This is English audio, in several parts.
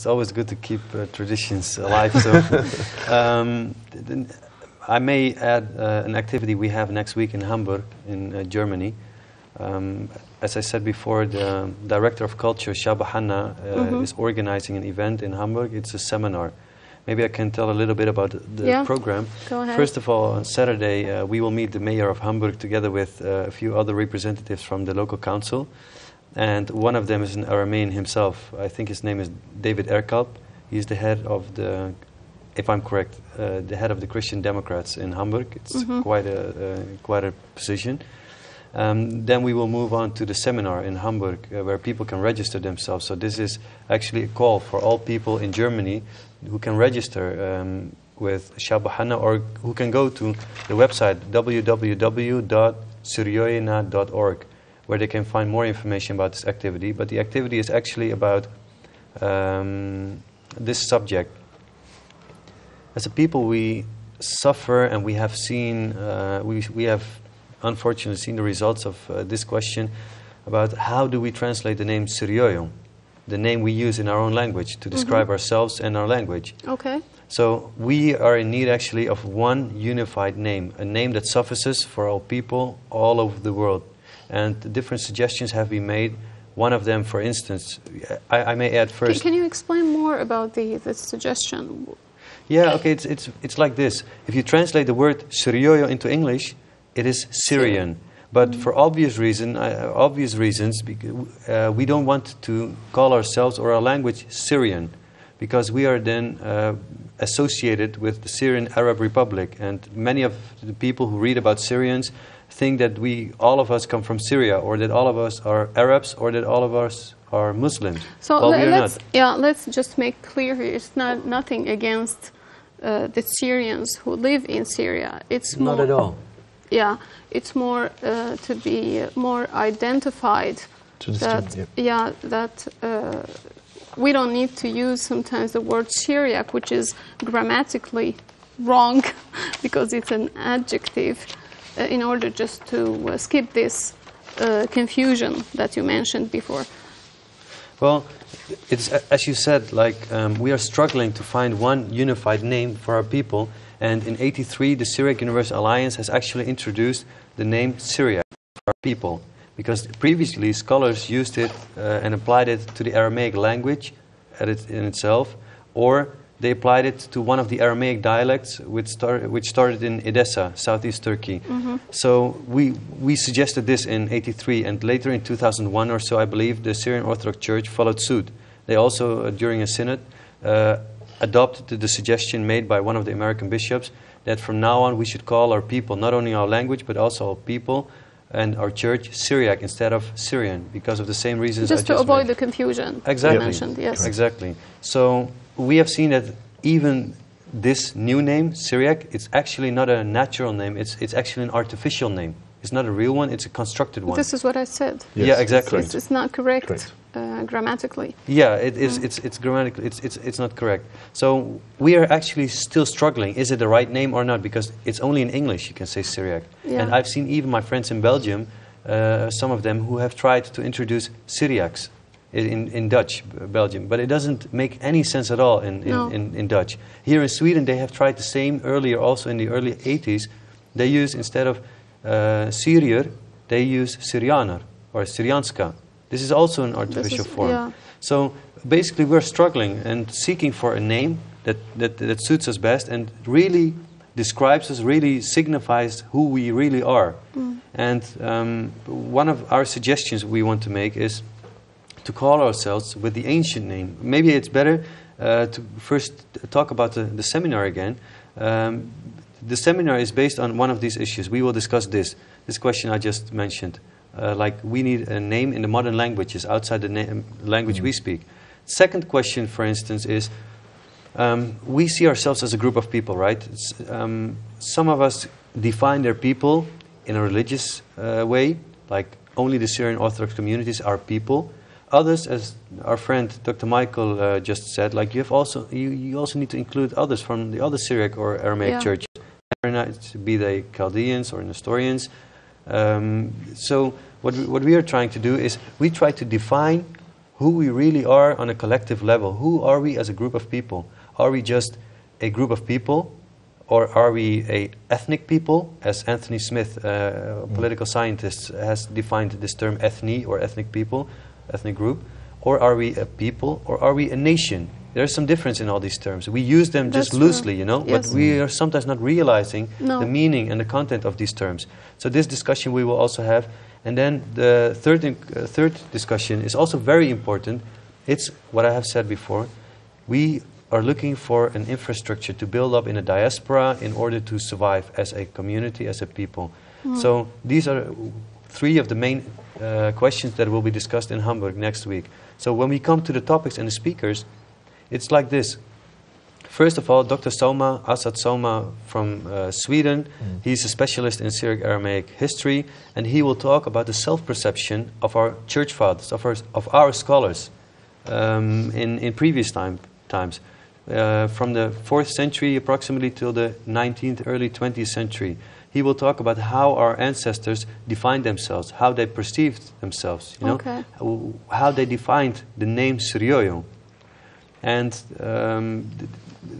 It's always good to keep traditions alive. So I may add an activity we have next week in Hamburg, in Germany. As I said before, the Director of Culture, Shaba Hanna, is organizing an event in Hamburg. It's a seminar. Maybe I can tell a little bit about the program. Go ahead. First of all, on Saturday, we will meet the mayor of Hamburg together with a few other representatives from the local council. And one of them is an Aramean himself. I think his name is David Erkalp. He's the head of the, if I'm correct, the head of the Christian Democrats in Hamburg. It's quite a position. Then we will move on to the seminar in Hamburg where people can register themselves. So this is actually a call for all people in Germany who can register with Shaba Hanna, or who can go to the website www.syriac.org, where they can find more information about this activity. But the activity is actually about this subject. As a people, we suffer, and we have seen, we have unfortunately seen the results of this question about how do we translate the name Syriac, the name we use in our own language to describe ourselves and our language. Okay. So we are in need actually of one unified name, a name that suffices for all people all over the world. And different suggestions have been made. One of them, for instance, I may add first. Can you explain more about the suggestion? Yeah, okay, it's like this. If you translate the word Syriac into English, it is Syrian. But for obvious reasons, we don't want to call ourselves or our language Syrian, because we are then associated with the Syrian Arab Republic. And many of the people who read about Syrians think that all of us come from Syria, or that all of us are Arabs, or that all of us are Muslims. So well, let's just make clear here, it's nothing against the Syrians who live in Syria. It's more, not at all. Yeah, it's more to be more identified. To that we don't need to use sometimes the word Syriac, which is grammatically wrong because it's an adjective, in order just to skip this confusion that you mentioned before. Well, it's as you said, like we are struggling to find one unified name for our people. And in '83, the Syriac Universal Alliance has actually introduced the name Syriac for our people. Because previously, scholars used it and applied it to the Aramaic language in itself, or they applied it to one of the Aramaic dialects which started in Edessa, southeast Turkey. So we suggested this in '83, and later in 2001 or so, I believe, the Syrian Orthodox Church followed suit. They also, during a synod, adopted the suggestion made by one of the American bishops that from now on we should call our people, not only our language, but also our people and our church, Syriac instead of Syrian, because of the same reasons just to avoid the confusion exactly. you mentioned. Yes. Exactly. So we have seen that even this new name, Syriac, it's actually not a natural name, it's actually an artificial name. It's not a real one, it's a constructed one. This is what I said. Yes. Yeah, exactly. It's not correct. Grammatically. Yeah, it's grammatically, it's not correct. So we are actually still struggling. Is it the right name or not? Because it's only in English you can say Syriac. Yeah. And I've seen even my friends in Belgium, some of them who have tried to introduce Syriacs in Dutch, Belgium. But it doesn't make any sense at all in Dutch. Here in Sweden they have tried the same earlier, also in the early 80s. They use, instead of Syrier, they use Syrianer or Syrianska. This is also an artificial form. Yeah. So basically we're struggling and seeking for a name that suits us best and really describes us, really signifies who we really are. And one of our suggestions we want to make is to call ourselves with the ancient name. Maybe it's better to first talk about the seminar again. The seminar is based on one of these issues. We will discuss this question I just mentioned. Like we need a name in the modern languages outside the language we speak. Second question, for instance, is we see ourselves as a group of people, right? Some of us define their people in a religious way, like only the Syrian Orthodox communities are people. Others, as our friend Dr. Michael just said, like you also need to include others from the other Syriac or Aramaic churches, be they Chaldeans or Nestorians. So what we are trying to do is we try to define who we really are on a collective level. Who are we as a group of people? Are we just a group of people, or are we a ethnic people, as Anthony Smith, a political scientist, has defined this term ethne, or ethnic people, ethnic group? Or are we a people, or are we a nation? There's some difference in all these terms. We use them just loosely, you know, but we are sometimes not realizing the meaning and the content of these terms. So this discussion we will also have. And then the third discussion is also very important. It's what I have said before. We are looking for an infrastructure to build up in a diaspora in order to survive as a community, as a people. So these are three of the main questions that will be discussed in Hamburg next week. So when we come to the topics and the speakers, it's like this. First of all, Dr. Soma, Asad Soma from Sweden, he's a specialist in Syriac Aramaic history, and he will talk about the self-perception of our church fathers, of our scholars in previous times. From the 4th century approximately till the 19th, early 20th century. He will talk about how our ancestors defined themselves, how they perceived themselves, you know, how they defined the name Syrioyo. And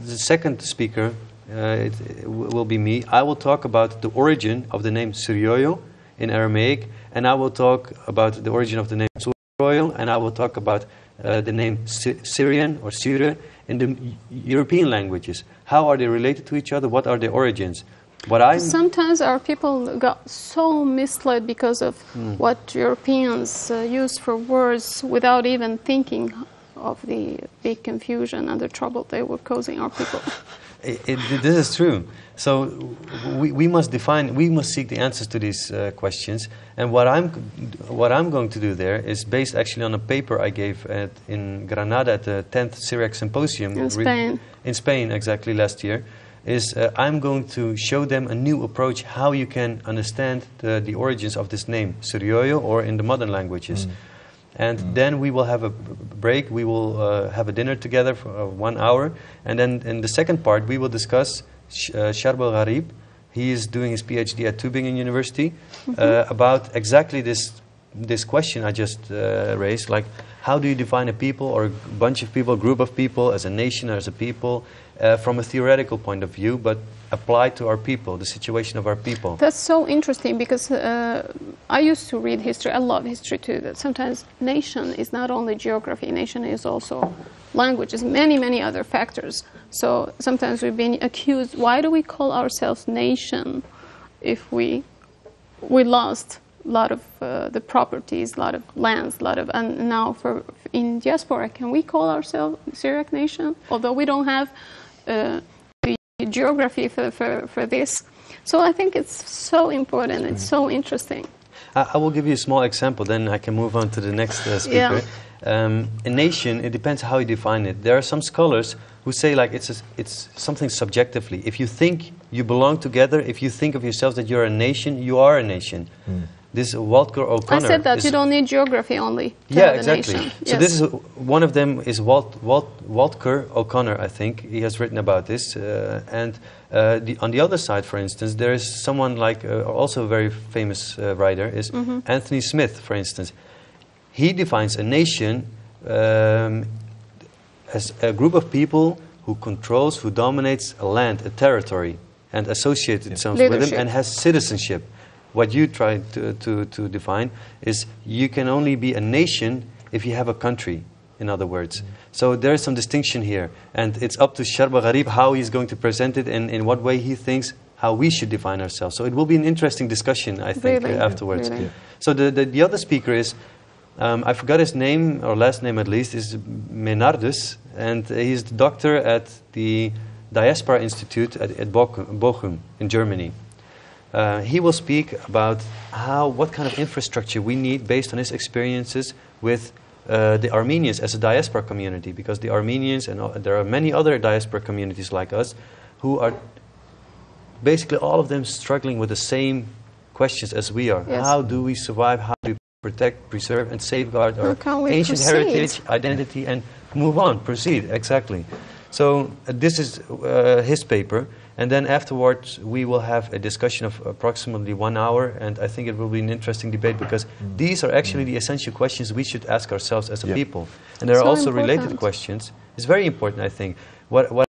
the second speaker will be me. I will talk about the origin of the name Syrioyo in Aramaic, and I will talk about the origin of the name Syrioyo, and I will talk about the name Syrian or Syria in the European languages. How are they related to each other? What are their origins? Sometimes our people got so misled because of what Europeans use for words without even thinking of the big confusion and the trouble they were causing our people. This is true. So we must define, we must seek the answers to these questions. And what I'm going to do there is based actually on a paper I gave in Granada at the 10th Syriac Symposium. In Spain. In Spain, exactly, last year. I'm going to show them a new approach how you can understand the origins of this name, Syrioyo, or in the modern languages. And then we will have a break, we will have a dinner together for 1 hour, and then in the second part we will discuss Sharbel Gharib. He is doing his PhD at Tübingen University about exactly this question I just raised, like how do you define a people or a bunch of people, a group of people, as a nation or as a people, from a theoretical point of view, but applied to our people, the situation of our people. That's so interesting because I used to read history. I love history too. That sometimes nation is not only geography, nation is also languages, many other factors. So sometimes we've been accused, why do we call ourselves nation if we lost a lot of the properties, a lot of lands, and now in diaspora, can we call ourselves Syriac nation? Although we don't have the geography for this. So I think it's so important, it's so interesting. I will give you a small example, then I can move on to the next speaker. A nation, it depends how you define it. There are some scholars who say like it's something subjectively. If you think you belong together, if you think of yourself that you're a nation, you are a nation. This Walter O'Connor. I said that you don't need geography only. Yeah, exactly. So this is one of them is Walter O'Connor. I think he has written about this. And on the other side, for instance, there is someone like also a very famous writer is Anthony Smith, for instance. He defines a nation as a group of people who controls, who dominates a land, a territory, and associates itself with them and has citizenship. What you try to define is you can only be a nation if you have a country, in other words. So there is some distinction here. And it's up to Sharbel Gharib how he's going to present it and in what way he thinks how we should define ourselves. So it will be an interesting discussion, I think, afterwards. Really? So the other speaker is, I forgot his name, or last name at least, is Menardus. And he's the doctor at the Diaspora Institute at Bochum in Germany. He will speak about what kind of infrastructure we need based on his experiences with the Armenians as a diaspora community, because the Armenians and there are many other diaspora communities like us who are basically all of them struggling with the same questions as we are. Yes. How do we survive? How do we protect, preserve, and safeguard our ancient heritage, identity, and move on, proceed, exactly. So this is his paper. And then afterwards, we will have a discussion of approximately 1 hour, and I think it will be an interesting debate, because these are actually the essential questions we should ask ourselves as a people. And there are So also important. related questions. It's very important, I think. What